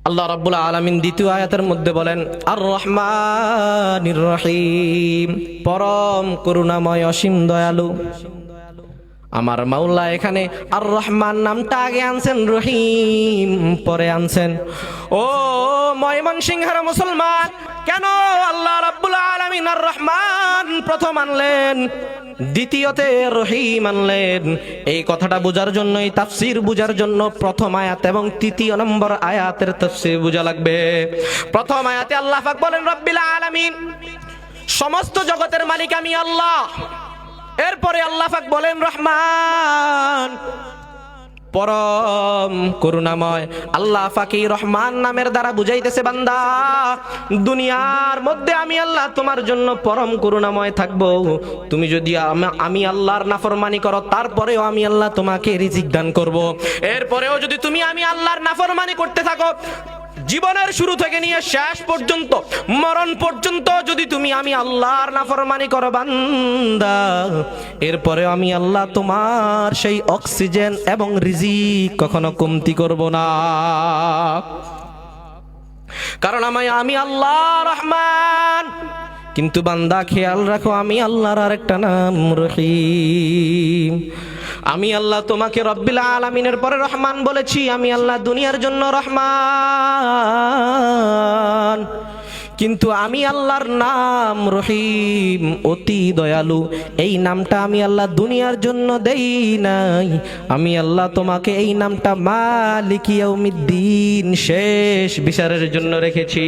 আল্লাহ রাব্বুল আলামিন দ্বিতীয় আয়াতের মধ্যে বলেন আর রহমানির রহিম, পরম করুণাময় অসীম দয়ালু। আমার মাওলা এখানে আর রহমান নামটা আগে আনছেন, রহিম পরে আনছেন। ও ময়মনসিংহের মুসলমান, কেন আল্লাহ রাব্বুল আলামিন আর রহমান প্রথম আনলেন, দ্বিতীয়তে রহিম আনলেন? এই কথাটা বোঝার জন্য, এই তাফসীর বোঝার জন্য প্রথম আয়াত এবং তৃতীয় নম্বর আয়াতের তাফসীর বোঝা লাগবে। প্রথম আয়াতে আল্লাহ পাক বলেন রব্বিল আলামিন, সমস্ত জগতের মালিক আমি আল্লাহ। এরপরে আল্লাহ পাক বলেন রহমান, পরম করুণাময়। আল্লাহ পাক এই রহমান নামের দ্বারা বুঝাইতেছে, বান্দা দুনিয়ার মধ্যে আমি আল্লাহ তোমার জন্য পরম করুণাময় থাকবো। তুমি যদি আমি আল্লাহর নাফরমানি করো, তারপরেও আমি আল্লাহ তোমাকে রিজিক দান করব। এরপরেও যদি তুমি আমি আল্লাহর নাফরমানি করতে থাকো, জীবনের শুরু থেকে নিয়ে শেষ পর্যন্ত, মরণ পর্যন্ত যদি তুমি আমি আল্লাহর নাফরমানি করো বান্দা, এরপরে আমি আল্লাহ তোমার সেই অক্সিজেন এবং রিজিক কখনো কমতি করব না। কারণ আমি আল্লাহ রহমান। কিন্তু বান্দা খেয়াল রাখো, আমি আল্লাহর আরেকটা নাম রহিম। আমি আল্লাহ তোমাকে রব্বিল আলামিনের পরে রহমান বলেছি, আমি আল্লাহ দুনিয়ার জন্য রহমান। কিন্তু আমি আল্লাহর নাম রহিম, অতি দয়ালু। এই নামটা আমি আল্লাহ দুনিয়ার জন্য দেই নাই, আমি আল্লাহ তোমাকে এই নামটা মালিক ইয়াউমিদ্দিন, শেষ বিচারের জন্য রেখেছি।